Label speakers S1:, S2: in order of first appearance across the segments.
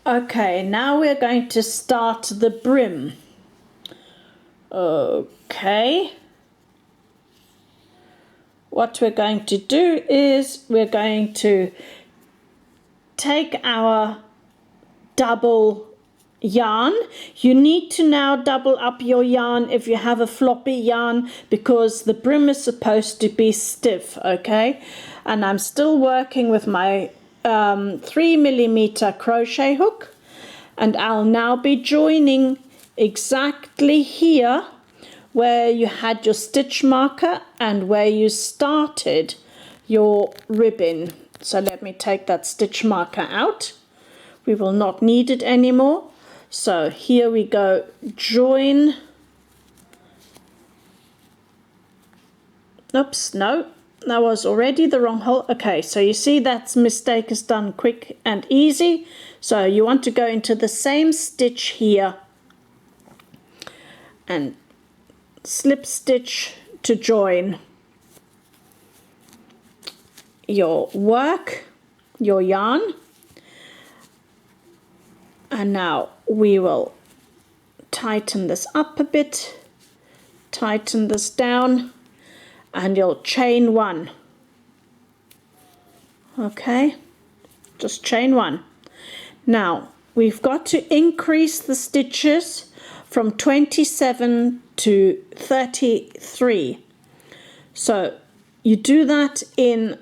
S1: Okay, now we're going to start the brim. Okay. What we're going to do is we're going to take our double yarn. You need to now double up your yarn if you have a floppy yarn, because the brim is supposed to be stiff, okay? And I'm still working with my 3mm crochet hook, and I'll now be joining exactly here where you had your stitch marker and where you started your ribbon. So let me take that stitch marker out. We will not need it anymore. So here we go, join. Oops, no, that was already the wrong hole. Okay, so you see that mistake is done quick and easy. So you want to go into the same stitch here and slip stitch to join your work, your yarn. And now we will tighten this up a bit, tighten this down, and you'll chain one. Okay, just chain one. Now we've got to increase the stitches from 27 to 33. So you do that in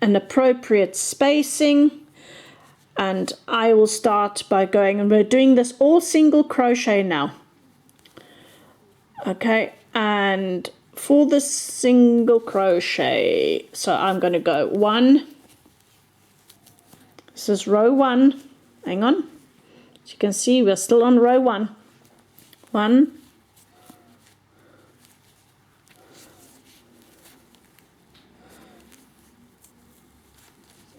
S1: an appropriate spacing, and I will start by going, and we're doing this all single crochet now. Okay, and for the single crochet, so I'm going to go 1. This is row 1. Hang on. As you can see, we're still on row 1. 1,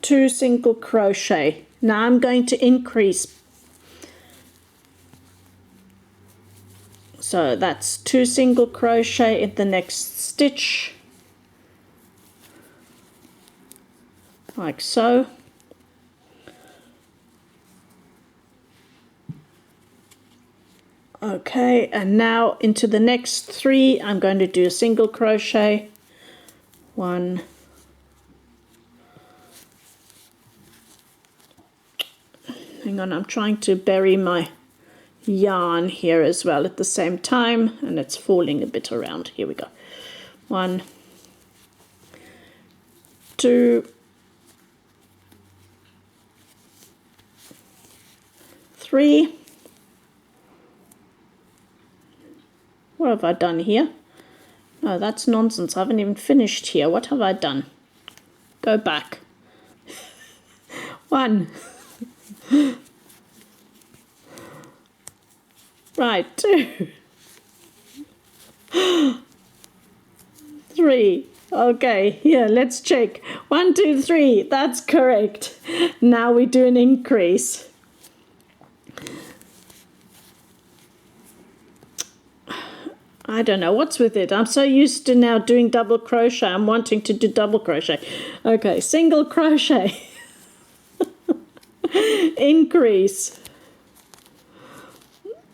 S1: 2 single crochet. Now I'm going to increase. So that's 2 single crochet in the next stitch, like so. Okay, and now into the next 3 I'm going to do a single crochet. 1, hang on, I'm trying to bury my yarn here as well at the same time, and it's falling a bit around. Here we go. 1, 2, 3. What have I done here? No, that's nonsense. I haven't even finished here. What have I done? Go back. 1. Right, 2. 3. Okay, here, let's check. 1, 2, 3. That's correct. Now we do an increase. I don't know what's with it. I'm so used to now doing double crochet. I'm wanting to do double crochet. Okay, single crochet. Increase.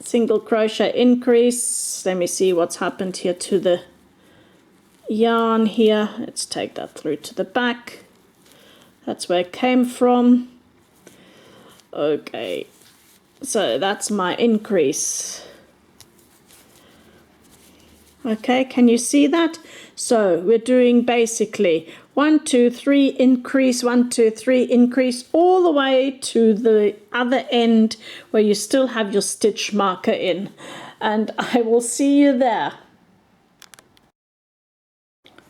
S1: Single crochet increase. Let me see what's happened here to the yarn here. Let's take that through to the back. That's where it came from. Okay, so that's my increase. Okay, can you see that? So we're doing basically 1, 2, 3, increase, 1, 2, 3, increase, all the way to the other end where you still have your stitch marker in. And I will see you there.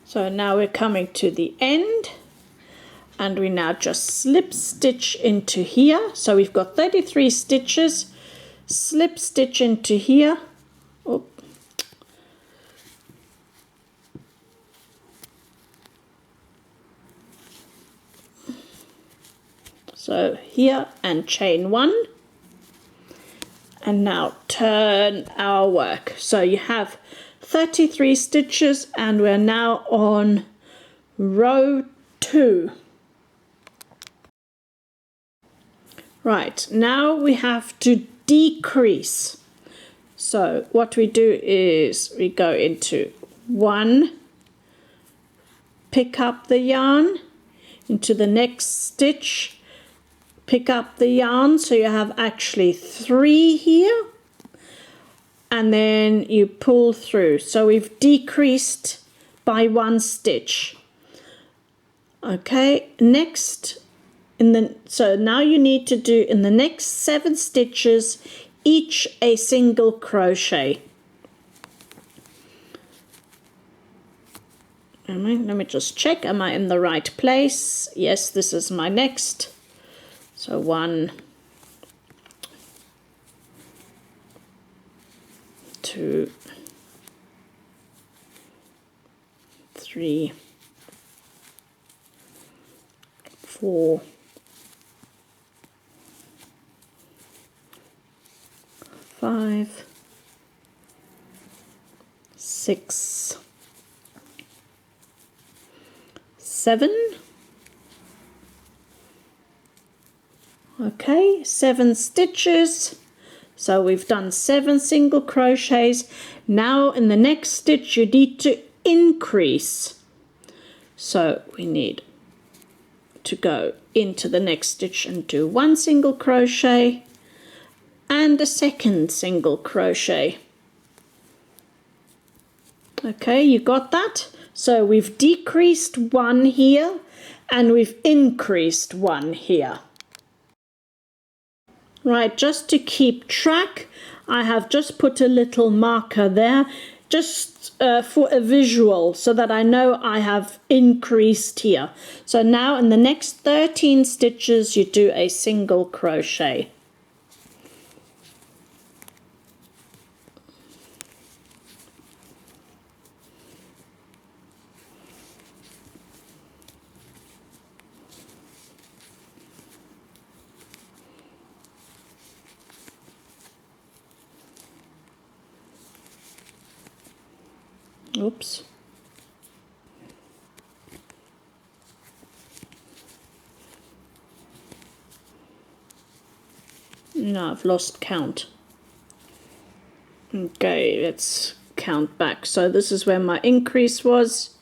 S1: So now we're coming to the end, and we now just slip stitch into here. So we've got 33 stitches, slip stitch into here. Oh. So here, and chain 1, and now turn our work. So you have 33 stitches, and we're now on row 2. Right, now we have to decrease. So what we do is we go into 1, pick up the yarn, into the next stitch, pick up the yarn, so you have actually 3 here, and then you pull through. So we've decreased by 1 stitch. Okay, next, so now you need to do in the next 7 stitches each a single crochet. Let me just check, am I in the right place? Yes, this is my next. So 1, 2, 3, 4, 5, 6, 7. Okay, 7 stitches. So we've done 7 single crochets. Now in the next stitch you need to increase. So we need to go into the next stitch and do 1 single crochet and a second single crochet. Okay, you got that? So we've decreased 1 here and we've increased 1 here. Right, just to keep track, I have just put a little marker there just for a visual so that I know I have increased here. So now in the next 13 stitches you do a single crochet. Oops. No, I've lost count. Okay, let's count back. So this is where my increase was.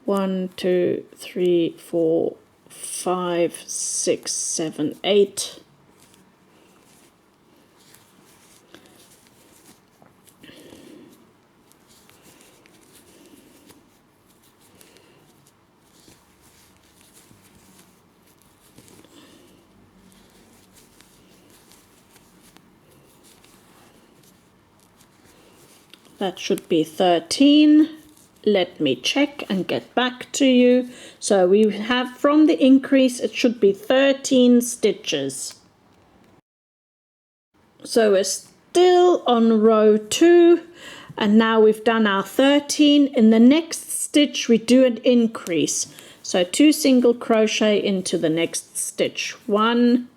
S1: 1, 2, 3, 4, 5, 6, 7, 8. That should be 13. Let me check and get back to you. So we have from the increase, it should be 13 stitches. So we're still on row 2 and now we've done our 13. In the next stitch we do an increase. So 2 single crochet into the next stitch. 1,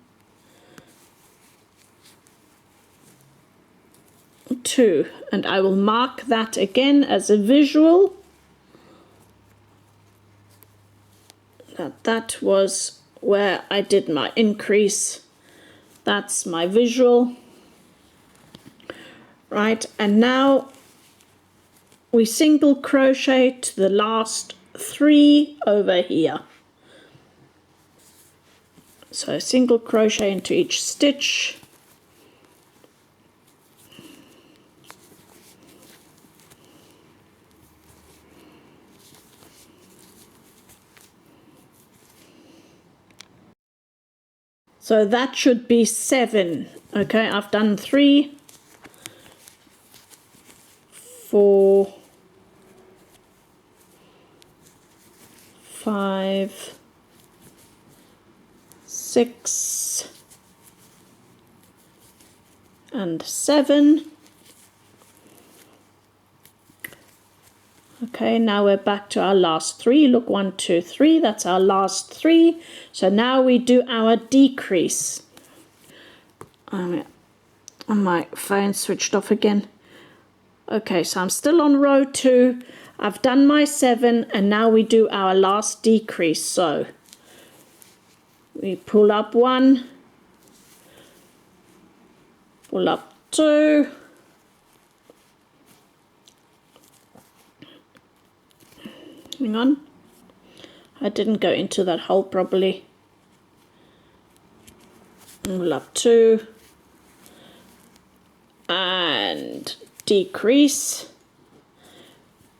S1: 2, and I will mark that again as a visual. That was where I did my increase. That's my visual. Right, and now we single crochet to the last 3 over here. So single crochet into each stitch. So that should be 7. Okay, I've done 3, 4, 5, 6, and 7. Okay, now we're back to our last 3. Look, 1, 2, 3. That's our last 3. So now we do our decrease. My phone switched off again. Okay, so I'm still on row 2. I've done my 7 and now we do our last decrease. So we pull up 1, pull up 2, hang on, I didn't go into that hole properly, pull up 2 and decrease,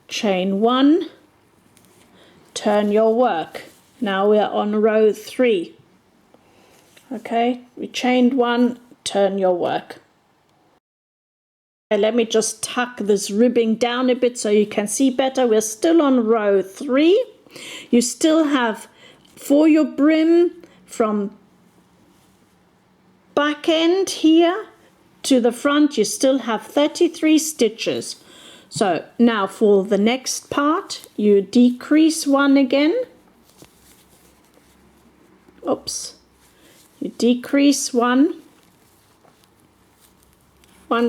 S1: chain 1, turn your work. Now we are on row 3. Okay, we chained 1, turn your work. Okay, let me just tuck this ribbing down a bit so you can see better. We're still on row 3. You still have, for your brim, from back end here to the front, you still have 33 stitches. So now for the next part, you decrease 1 again. Oops. You decrease 1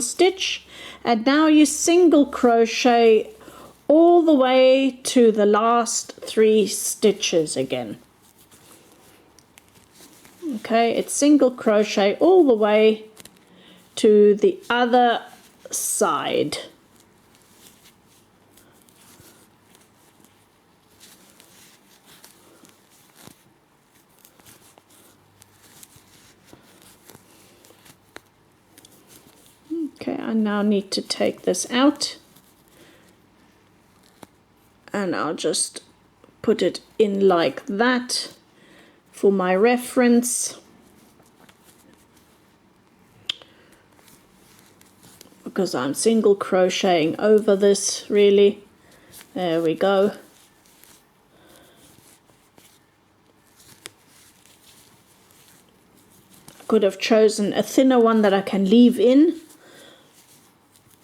S1: stitch, and now you single crochet all the way to the last 3 stitches again. Okay, it's single crochet all the way to the other side. Okay, I now need to take this out, and I'll just put it in like that for my reference, because I'm single crocheting over this really. There we go. I could have chosen a thinner one that I can leave in,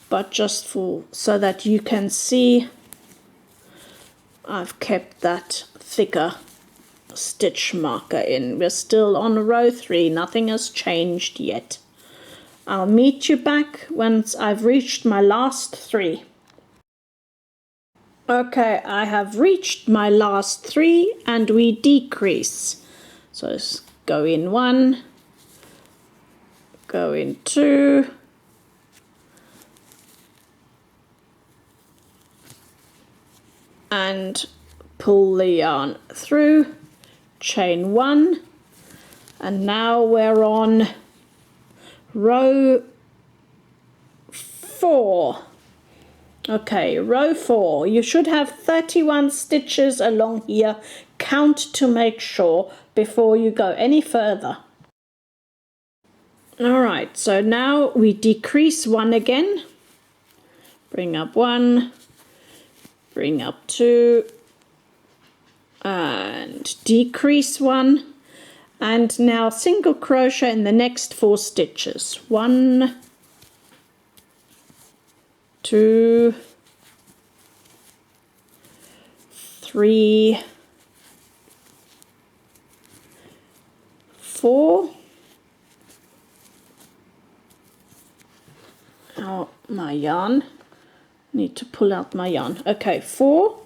S1: but just so that you can see, I've kept that thicker stitch marker in. We're still on row 3, nothing has changed yet. I'll meet you back once I've reached my last 3. Okay, I have reached my last 3 and we decrease. So let's go in 1, go in 2, and pull the yarn through, chain 1, and now we're on row 4. Okay, row 4. You should have 31 stitches along here. Count to make sure before you go any further. Alright, so now we decrease 1 again. Bring up 1. Bring up 2 and decrease 1, and now single crochet in the next 4 stitches. 1, 2, 3, 4. Oh, my yarn. Need to pull out my yarn. Okay, 4.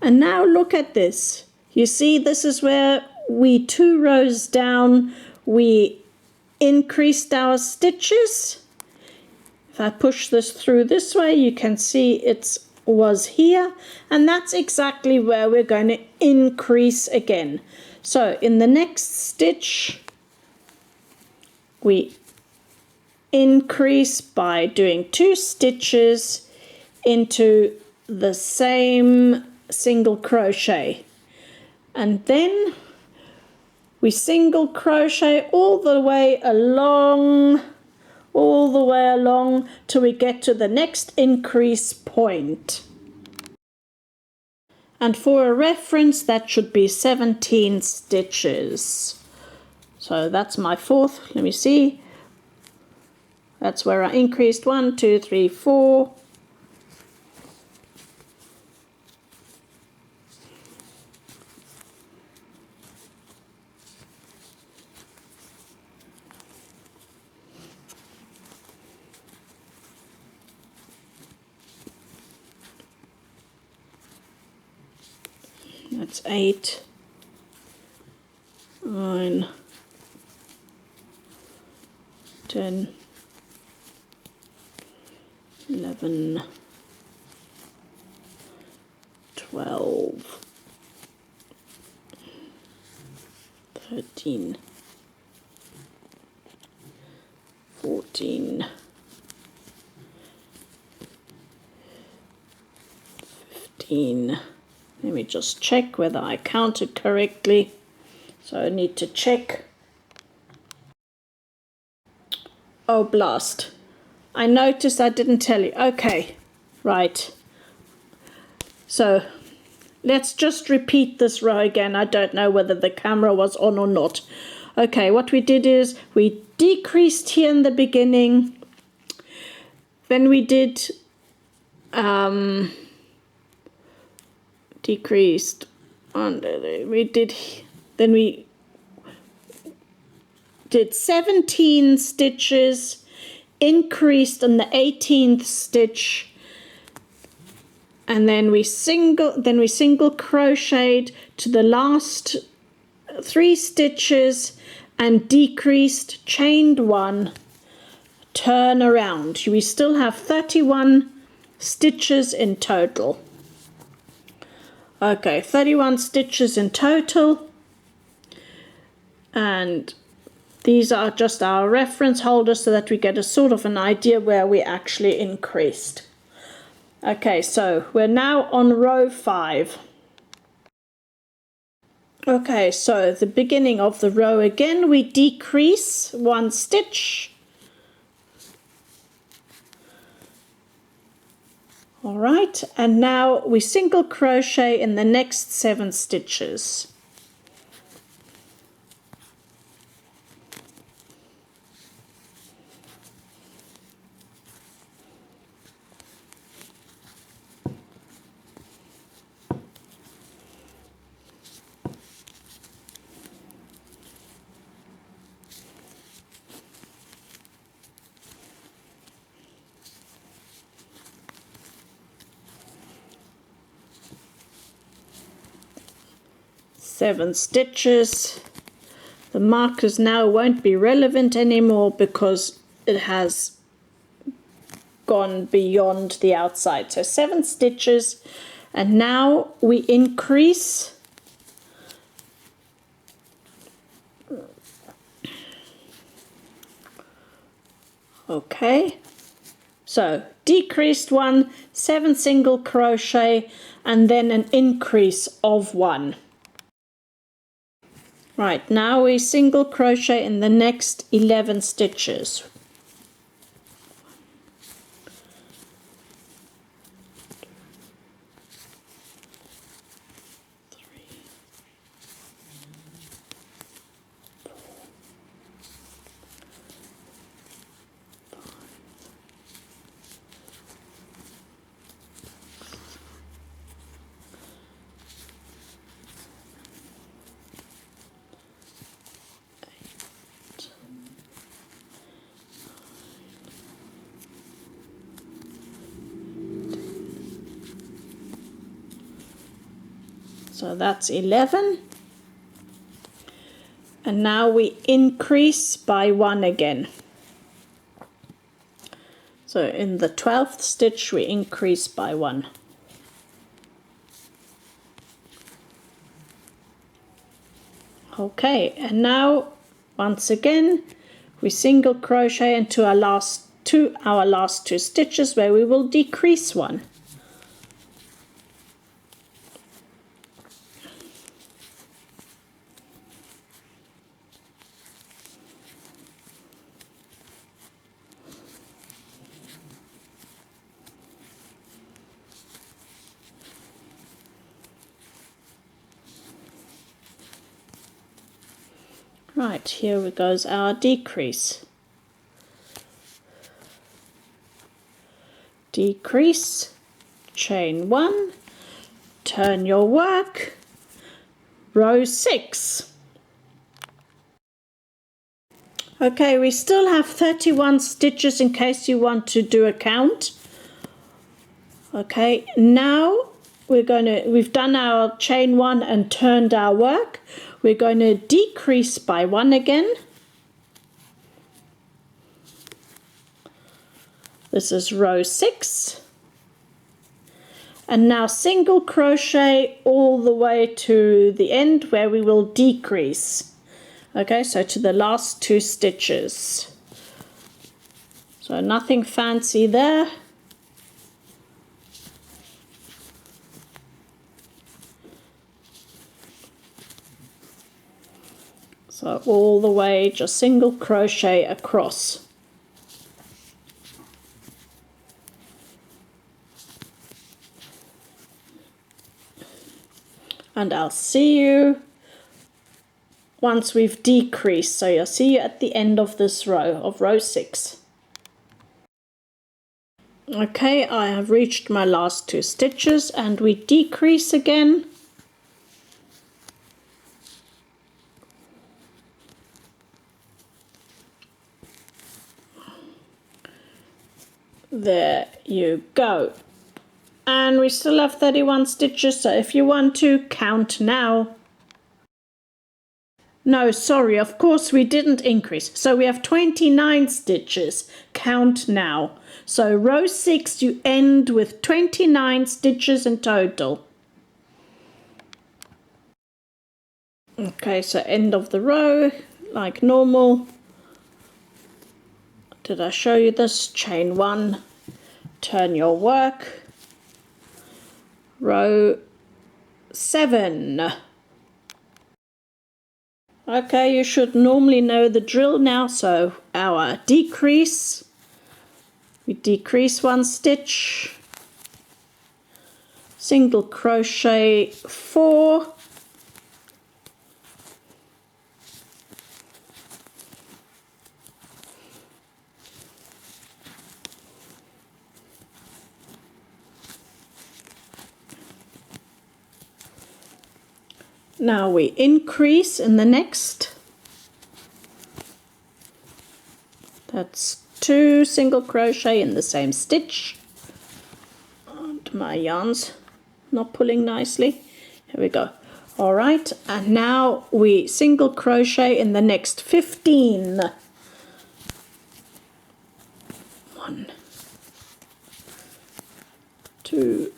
S1: And now look at this. You see, this is where we 2 rows down, we increased our stitches. If I push this through this way, you can see it was here, and that's exactly where we're going to increase again. So in the next stitch, we increase by doing 2 stitches into the same single crochet, and then we single crochet all the way along till we get to the next increase point. And for a reference, that should be 17 stitches. So that's my 4th. Let me see. That's where I increased 1, 2, 3, 4. That's 8, 9, 10, 11, 12, 13, 14, 15. Let me just check whether I counted correctly. So I need to check. Oh, blast. I noticed I didn't tell you. Okay, right. So let's just repeat this row again. I don't know whether the camera was on or not. Okay, what we did is we decreased here in the beginning. Then we did decreased we did 17 stitches, increased on the 18th stitch, and then we single crocheted to the last 3 stitches and decreased, chained 1, turn around. We still have 31 stitches in total. Okay, 31 stitches in total, and these are just our reference holders so that we get a sort of an idea where we actually increased. Okay, so we're now on row 5. Okay, so the beginning of the row again, we decrease 1 stitch. All right, and now we single crochet in the next 7 stitches. Seven stitches. The markers now won't be relevant anymore because it has gone beyond the outside. So 7 stitches, and now we increase. Okay, so decreased 1, 7 single crochet, and then an increase of 1. Right, now we single crochet in the next 11 stitches. So that's 11. And now we increase by 1 again. So in the 12th stitch we increase by 1. Okay, and now once again we single crochet into our last 2 stitches where we will decrease 1. Right, here goes our decrease. Decrease, chain 1, turn your work, row 6. Okay, we still have 31 stitches in case you want to do a count. Okay, now we've done our chain 1 and turned our work. We're going to decrease by 1 again. This is row 6. And now single crochet all the way to the end where we will decrease. Okay, so to the last 2 stitches. So nothing fancy there. So all the way, just single crochet across. And I'll see you once we've decreased. So I'll see you at the end of this row, of row 6. Okay, I have reached my last 2 stitches and we decrease again. There you go. And we still have 31 stitches, so if you want to, count now. No, sorry, of course we didn't increase. So we have 29 stitches. Count now. So row 6, you end with 29 stitches in total. Okay, so end of the row, like normal. Did I show you this? Chain 1, turn your work. Row 7. Okay, you should normally know the drill now. So our decrease, we decrease 1 stitch, single crochet 4, now we increase in the next, that's 2 single crochet in the same stitch, and my yarn's not pulling nicely, here we go. All right, and now we single crochet in the next 15. 1, 2,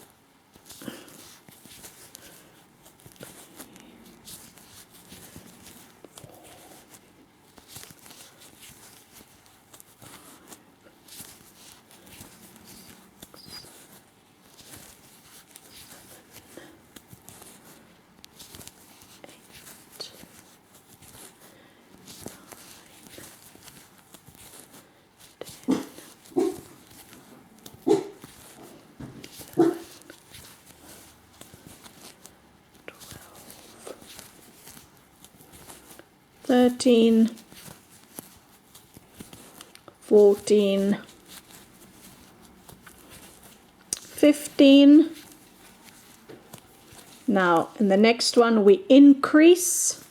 S1: 13, 14, 15. Now in the next one we increase.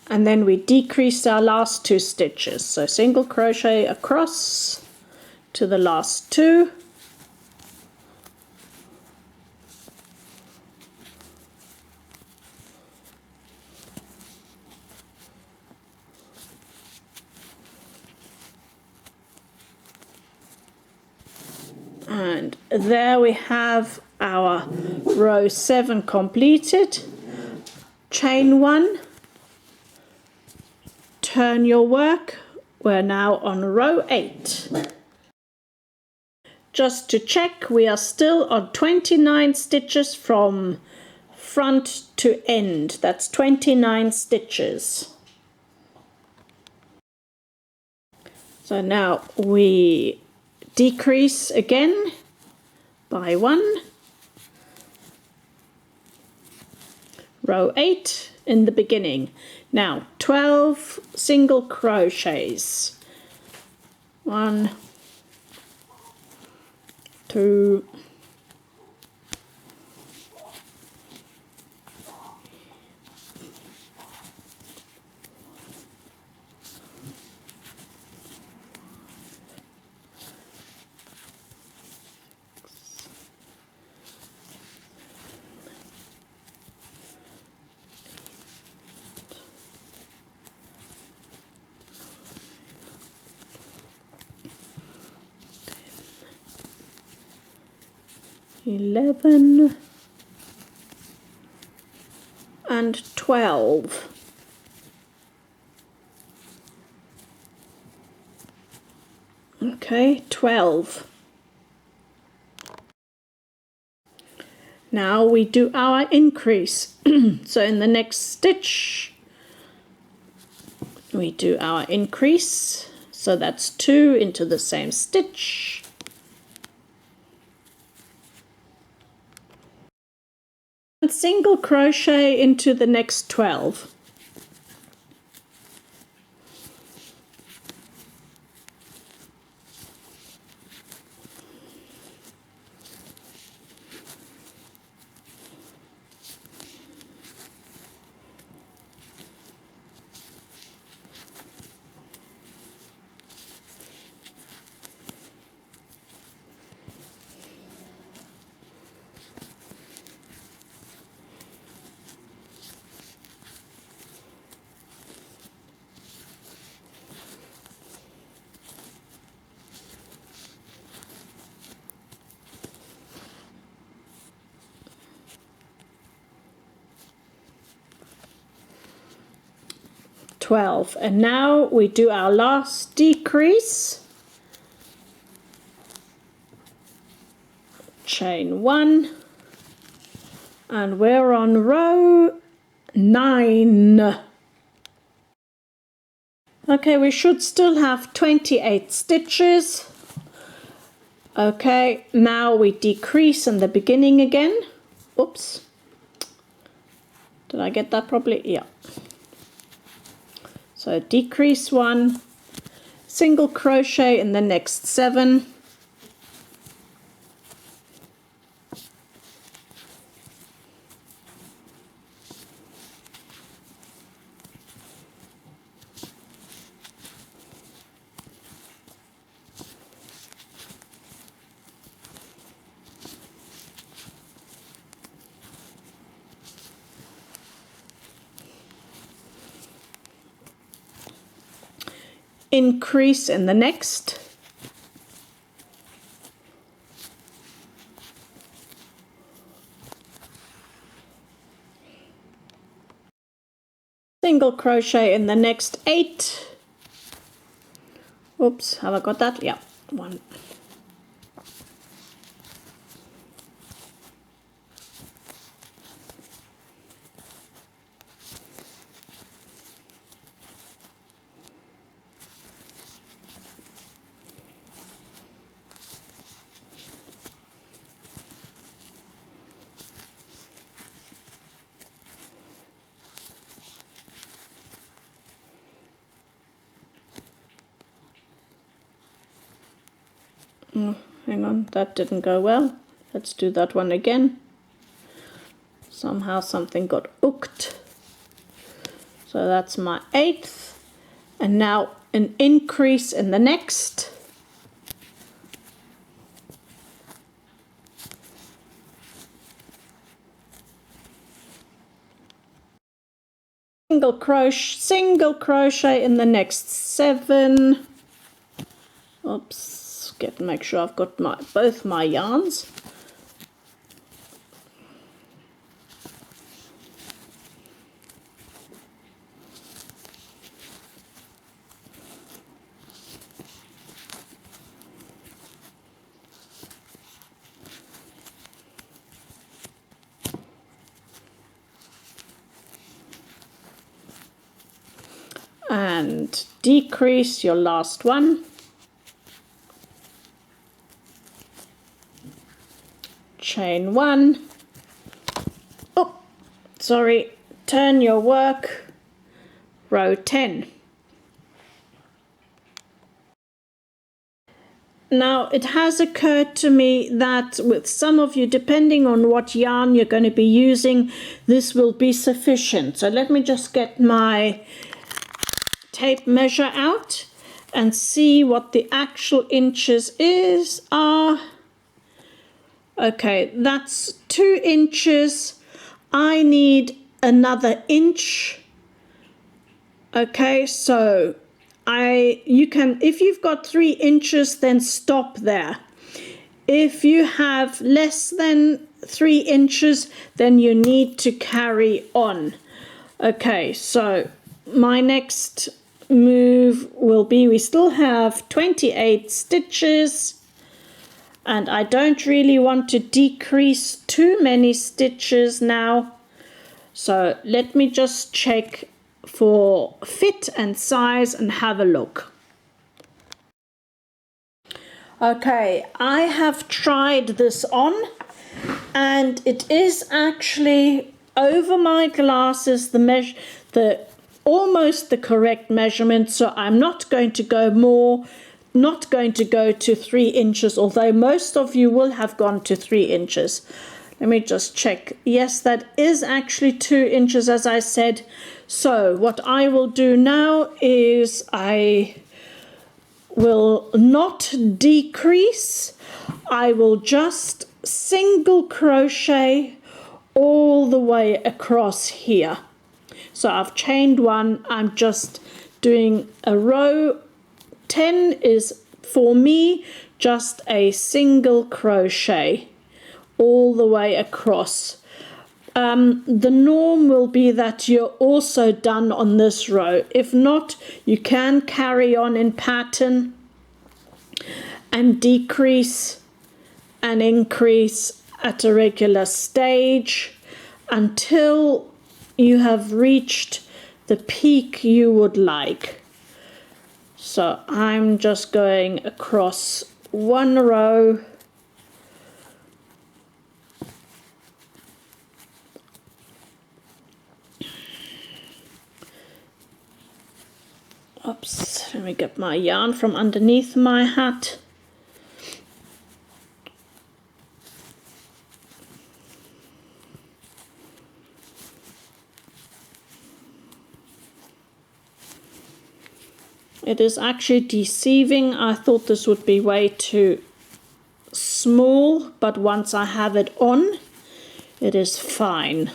S1: And then we decrease our last 2 stitches. So single crochet across to the last 2. And there we have our row 7 completed. Chain 1, turn your work. We're now on row 8. Just to check, we are still on 29 stitches from front to end. That's 29 stitches. So now we decrease again by 1. Row 8 in the beginning. Now 12 single crochets. 1, 2, 9, 11 and 12. Okay, 12. Now we do our increase. So in the next stitch, we do our increase. So that's 2 into the same stitch. And single crochet into the next 12. And now we do our last decrease. Chain 1, and we're on row 9. Okay, we should still have 28 stitches. Okay, now we decrease in the beginning again. Oops. Did I get that properly? Yeah. So decrease 1, single crochet in the next 7. Increase in the next. Single crochet in the next 8. Oops, have I got that? Yeah, 1. Hang on, that didn't go well. Let's do that one again. Somehow something got hooked. So that's my 8th. And now an increase in the next. Single crochet in the next 7. Oops. Make sure I've got both my yarns. And decrease your last one. Chain 1. Oh, sorry, turn your work, row 10. Now it has occurred to me that with some of you, depending on what yarn you're going to be using, this will be sufficient. So let me just get my tape measure out and see what the actual inches are. Okay, that's 2 inches. I need another inch. Okay, so you can, if you've got 3 inches, then stop there. If you have less than 3 inches, then you need to carry on. Okay, so my next move will be, we still have 28 stitches, and I don't really want to decrease too many stitches now. So let me just check for fit and size and have a look. Okay, I have tried this on, and it is actually over my glasses almost the correct measurement. So I'm not going to go more, not going to go to 3 inches, although most of you will have gone to 3 inches. Let me just check. Yes, that is actually 2 inches, as I said. So what I will do now is I will not decrease. I will just single crochet all the way across here. So I've chained one. I'm just doing a row. 10 is for me just a single crochet all the way across. The norm will be that you're also done on this row. If not, you can carry on in pattern and decrease and increase at a regular stage until you have reached the peak you would like. So I'm just going across one row. Oops, let me get my yarn from underneath my hat. It is actually deceiving. I thought this would be way too small, but once I have it on, it is fine.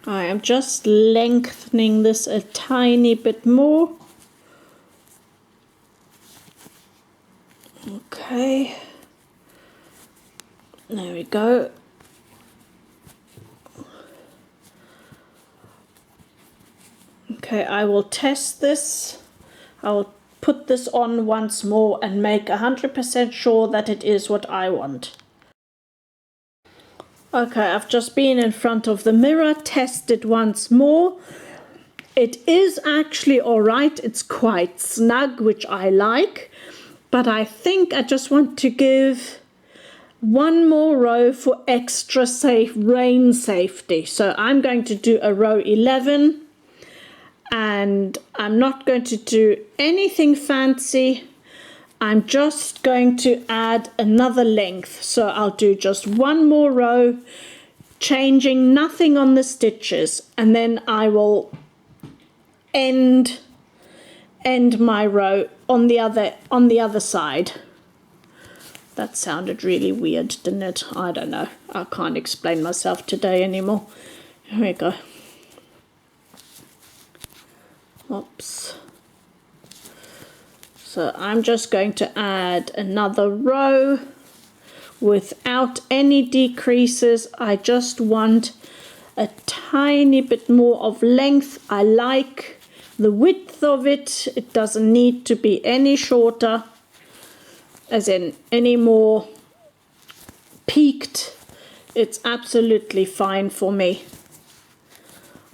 S1: I am just lengthening this a tiny bit more. Okay, there we go. Okay, I will test this. I will put this on once more and make 100% sure that it is what I want. Okay, I've just been in front of the mirror, tested once more. It is actually all right. It's quite snug, which I like. But I think I just want to give one more row for extra rain safety. So I'm going to do a row 11. And I'm not going to do anything fancy. I'm just going to add another length. So I'll do just one more row, changing nothing on the stitches, and then I will end my row on the other side. That sounded really weird, didn't it? I don't know. I can't explain myself today anymore. Here we go. Oops. So I'm just going to add another row without any decreases. I just want a tiny bit more of length. I like the width of it. It doesn't need to be any shorter, as in any more peaked. It's absolutely fine for me.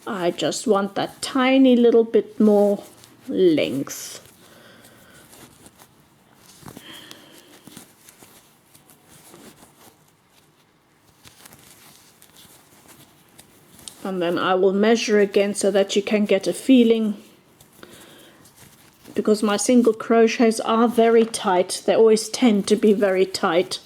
S1: I just want that tiny little bit more length. And then I will measure again so that you can get a feeling, because my single crochets are very tight. They always tend to be very tight.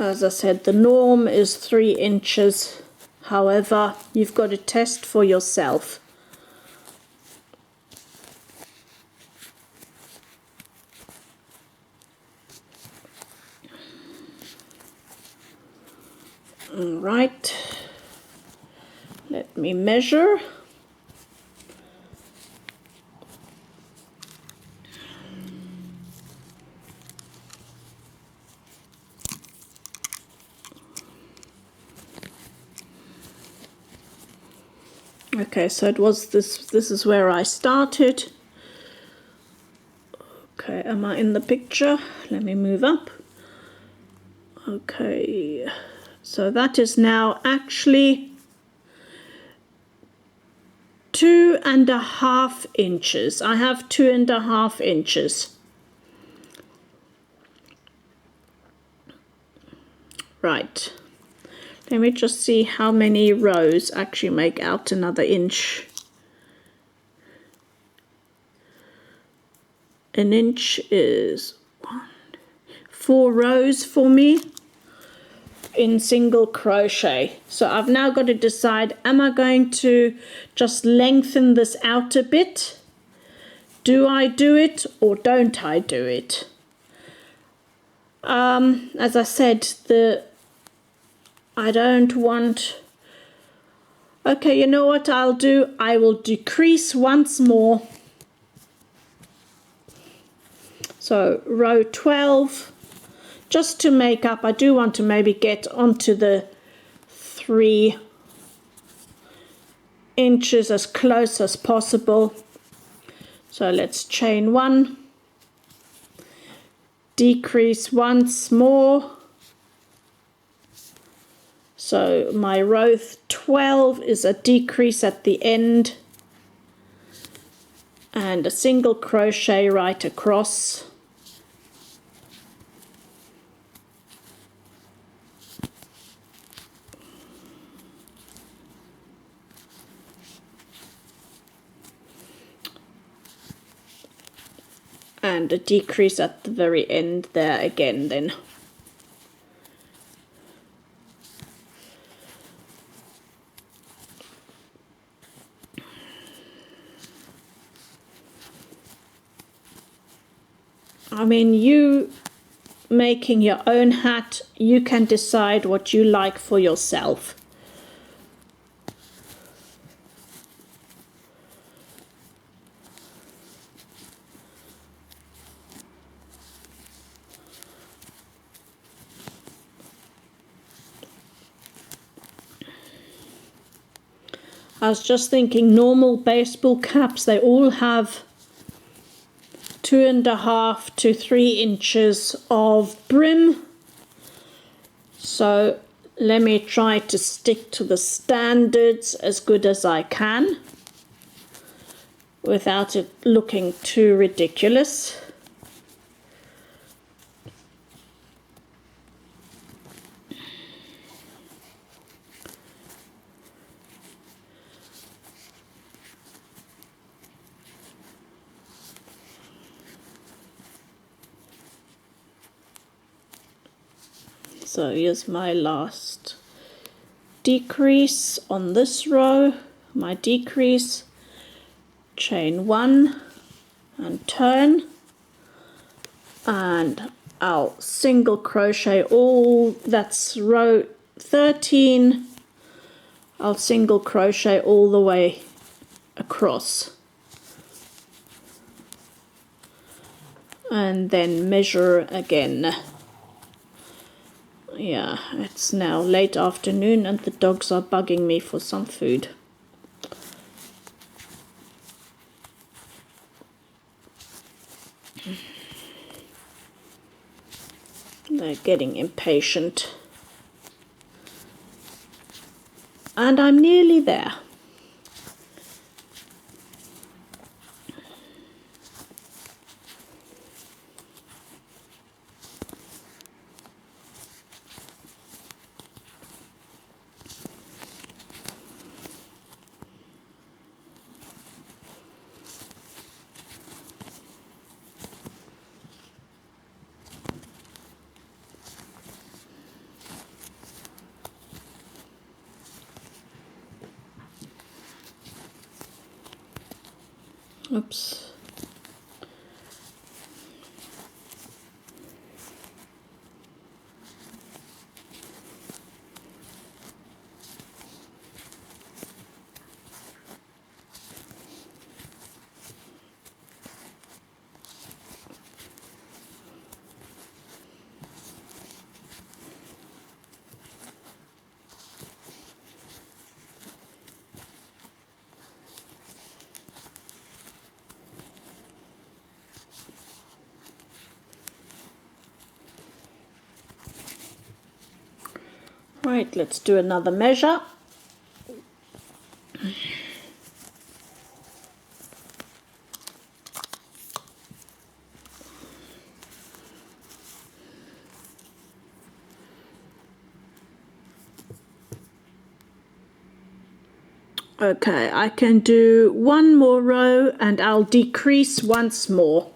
S1: As I said, the norm is 3 inches. However, you've got to test for yourself. All right, let me measure. Okay, so it was this is where I started. Okay, am I in the picture? Let me move up. Okay, so that is now actually 2.5 inches. I have 2.5 inches. Right. Let me just see how many rows actually make out another inch. An inch is 4 rows for me in single crochet. So I've now got to decide, am I going to just lengthen this out a bit? Do I do it or don't I do it? As I said, I don't want... Okay, you know what I'll do? I will decrease once more. So row 12, just to make up, I do want to maybe get onto the 3 inches as close as possible. So let's chain 1, decrease once more. So my row 12 is a decrease at the end and a single crochet right across. And a decrease at the very end there again then. I mean, you making your own hat, you can decide what you like for yourself. I was just thinking, normal baseball caps, they all have 2.5 to 3 inches of brim. So let me try to stick to the standards as good as I can without it looking too ridiculous. So here's my last decrease on this row, my decrease, chain 1 and turn, and I'll single crochet all, that's row 13, I'll single crochet all the way across. and then measure again. Yeah, it's now late afternoon and the dogs are bugging me for some food. They're getting impatient. And I'm nearly there. Oops. Right, let's do another measure. Okay, I can do one more row and I'll decrease once more.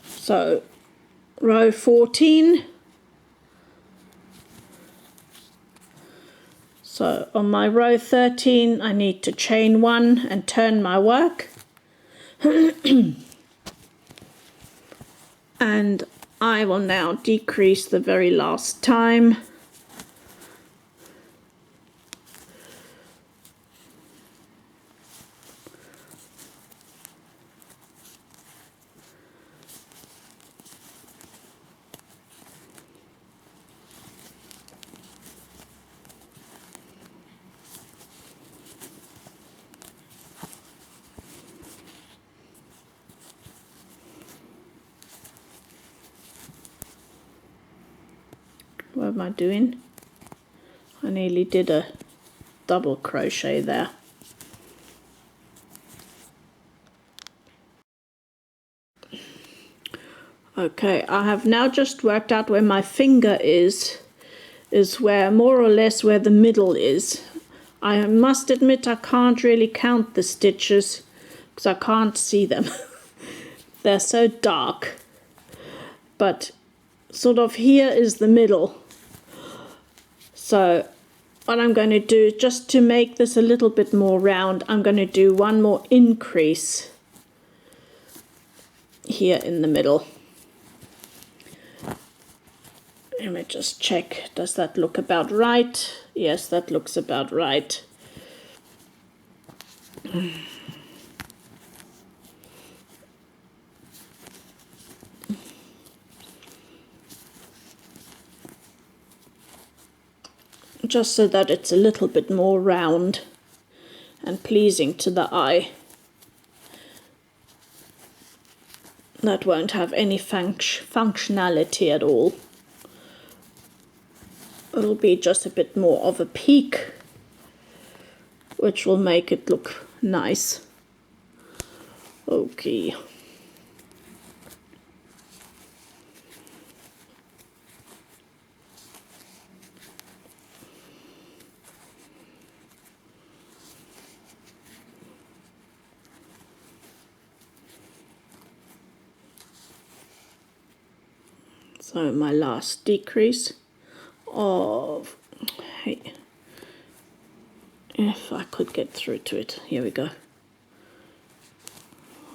S1: So, row 14. So on my row 13, I need to chain 1 and turn my work. And I will now decrease the very last time. What am I doing? I nearly did a double crochet there. Okay, I have now just worked out where my finger is where more or less where the middle is. I must admit I can't really count the stitches because I can't see them. They're so dark. But sort of here is the middle. So what I'm going to do, just to make this a little bit more round, I'm going to do one more increase here in the middle. Let me just check, does that look about right? Yes, that looks about right. Just so that it's a little bit more round and pleasing to the eye. That won't have any functionality at all. It'll be just a bit more of a peak, which will make it look nice. Okay. So my last decrease of, hey, if I could get through to it, here we go.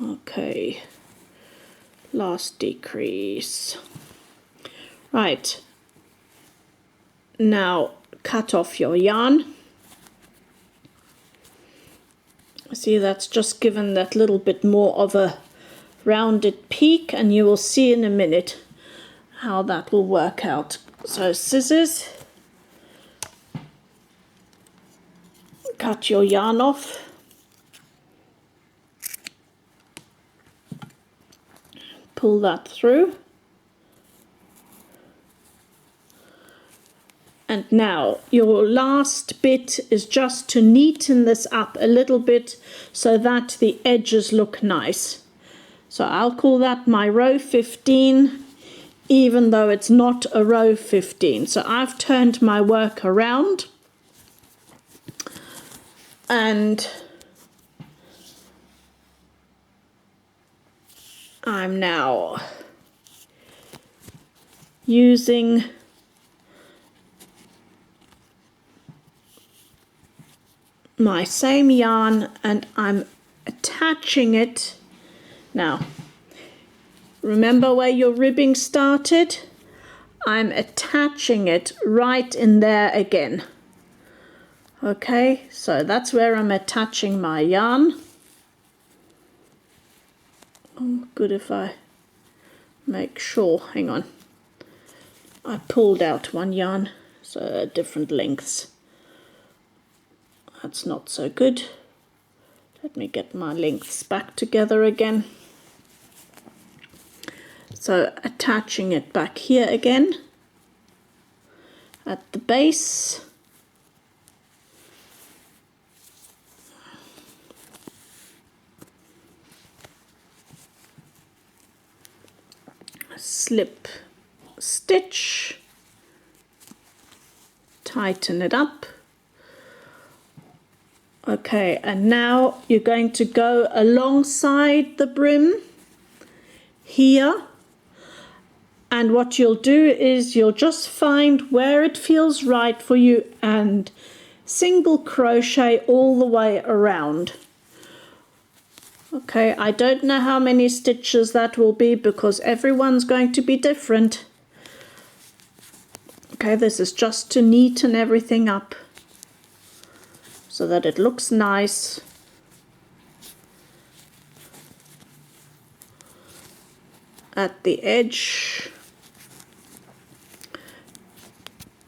S1: Okay, last decrease. Right, now cut off your yarn. See, that's just given that little bit more of a rounded peak, and you will see in a minute how that will work out. So scissors, cut your yarn off, pull that through, and now your last bit is just to neaten this up a little bit so that the edges look nice. So I'll call that my row 15, even though it's not a row 15. So I've turned my work around, and I'm now using my same yarn, and I'm attaching it. Now, remember where your ribbing started? I'm attaching it right in there again. Okay, so that's where I'm attaching my yarn. Oh, good if I make sure. Hang on. I pulled out one yarn, so different lengths. That's not so good. Let me get my lengths back together again. So attaching it back here again at the base. Slip stitch, tighten it up. Okay, and now you're going to go alongside the brim here, and what you'll do is you'll just find where it feels right for you and single crochet all the way around. Okay, I don't know how many stitches that will be because everyone's going to be different. Okay, this is just to neaten everything up so that it looks nice. At the edge,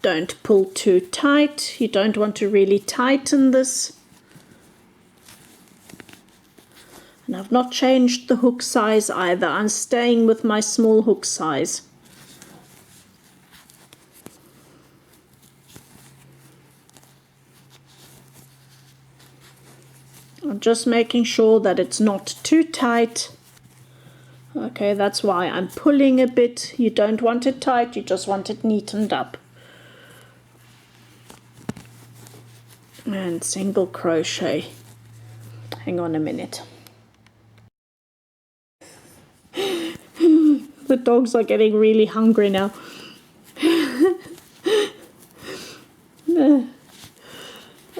S1: don't pull too tight. You don't want to really tighten this. And I've not changed the hook size either. I'm staying with my small hook size. I'm just making sure that it's not too tight. Okay, that's why I'm pulling a bit. You don't want it tight, you just want it neatened up. And single crochet. Hang on a minute. The dogs are getting really hungry now.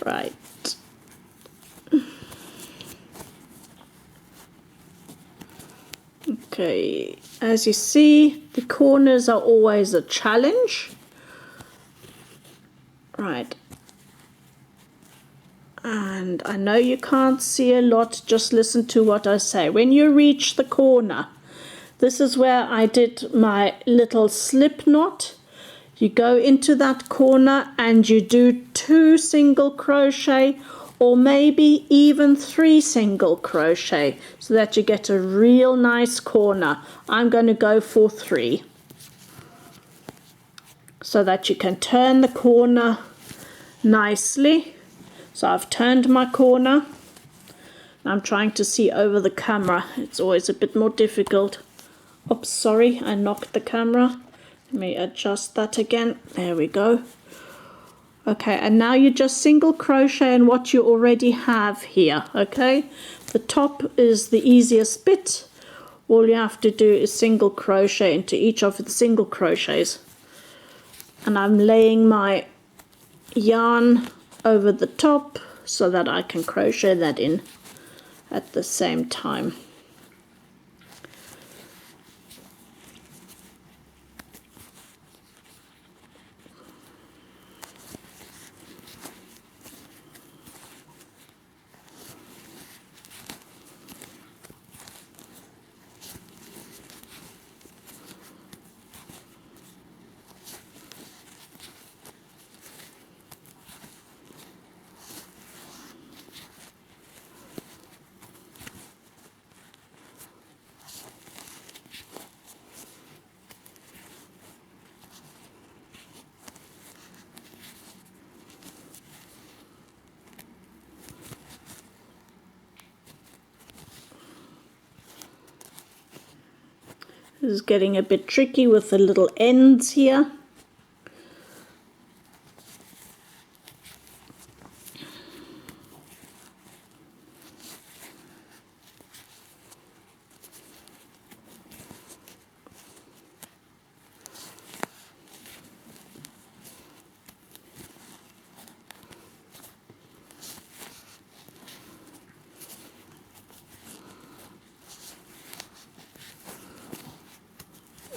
S1: Right. Okay, as you see, the corners are always a challenge. Right. And I know you can't see a lot, just listen to what I say. When you reach the corner, this is where I did my little slip knot. You go into that corner and you do 2 single crochet, or maybe even 3 single crochet, so that you get a real nice corner. I'm going to go for 3, so that you can turn the corner nicely. So I've turned my corner. I'm trying to see over the camera. It's always a bit more difficult. Oops, sorry, I knocked the camera. Let me adjust that again. There we go. Okay, and now you just single crochet in what you already have here, okay? The top is the easiest bit. All you have to do is single crochet into each of the single crochets. And I'm laying my yarn over the top so that I can crochet that in at the same time. This is getting a bit tricky with the little ends here.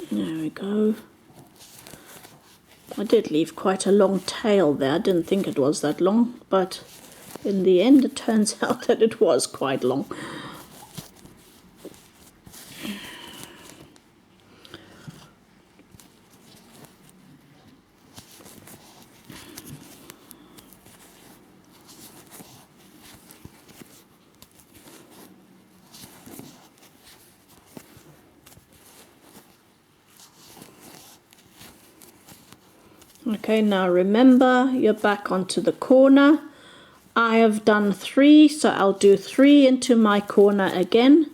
S1: There we go. I did leave quite a long tail there. I didn't think it was that long, but in the end it turns out that it was quite long. Okay, now remember, you're back onto the corner. I have done 3, so I'll do 3 into my corner again,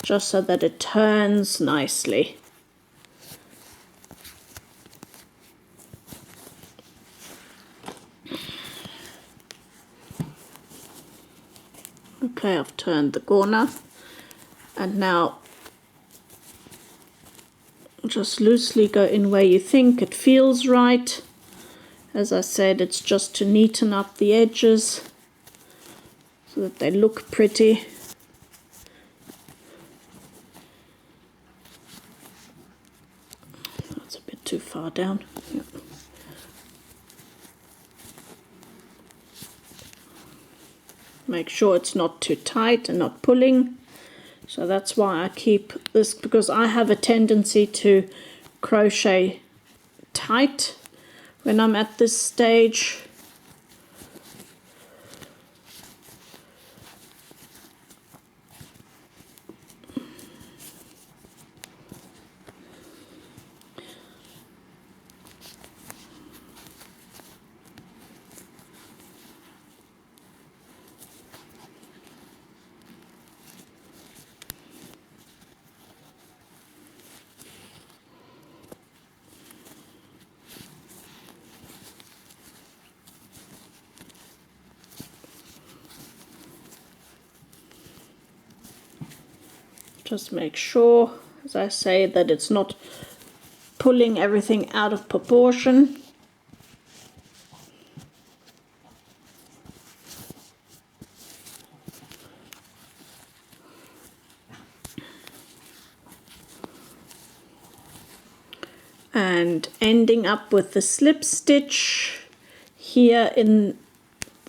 S1: just so that it turns nicely. Okay, I've turned the corner, and now just loosely go in where you think it feels right. As I said, it's just to neaten up the edges so that they look pretty. That's a bit too far down. Yeah. Make sure it's not too tight and not pulling. So that's why I keep this, because I have a tendency to crochet tight when I'm at this stage. Just make sure, as I say, that it's not pulling everything out of proportion. And ending up with the slip stitch here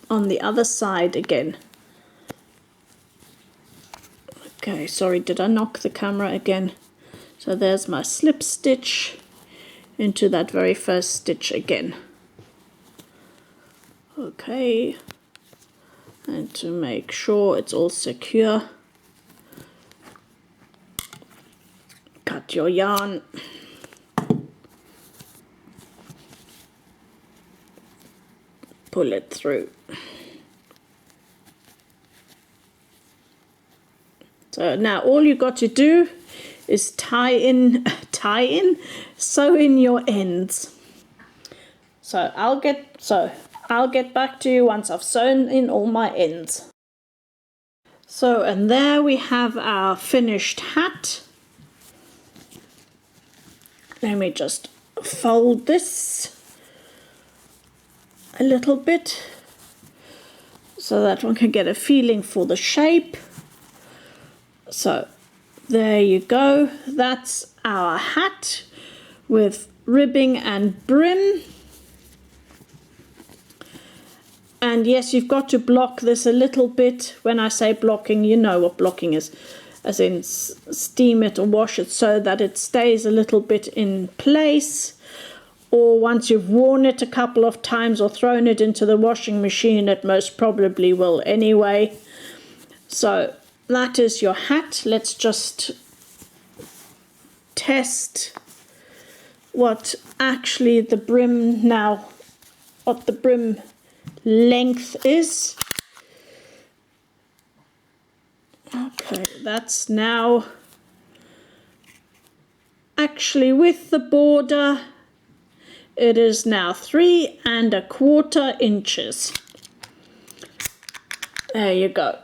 S1: on the other side again. Okay, sorry, did I knock the camera again? So there's my slip stitch into that very first stitch again. Okay, and to make sure it's all secure, cut your yarn. Pull it through. So now all you got to do is sew in your ends. So I'll get back to you once I've sewn in all my ends. So, and there we have our finished hat. Let me just fold this a little bit so that one can get a feeling for the shape. So there you go, that's our hat with ribbing and brim. And yes, you've got to block this a little bit. When I say blocking, you know what blocking is, as in steam it or wash it so that it stays a little bit in place. Or once you've worn it a couple of times or thrown it into the washing machine, it most probably will anyway. So that is your hat. Let's just test what actually the brim now, what the brim length is. Okay, that's now actually with the border. It is now 3¼ inches. There you go.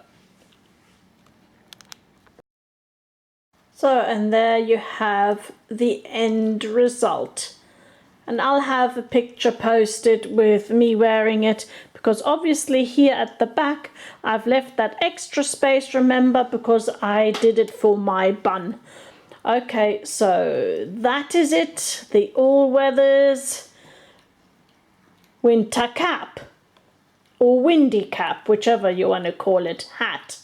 S1: So, and there you have the end result. And I'll have a picture posted with me wearing it, because obviously here at the back I've left that extra space, remember, because I did it for my bun. Okay, so that is it, the all-weathers winter cap, or windy cap, whichever you want to call it, hat.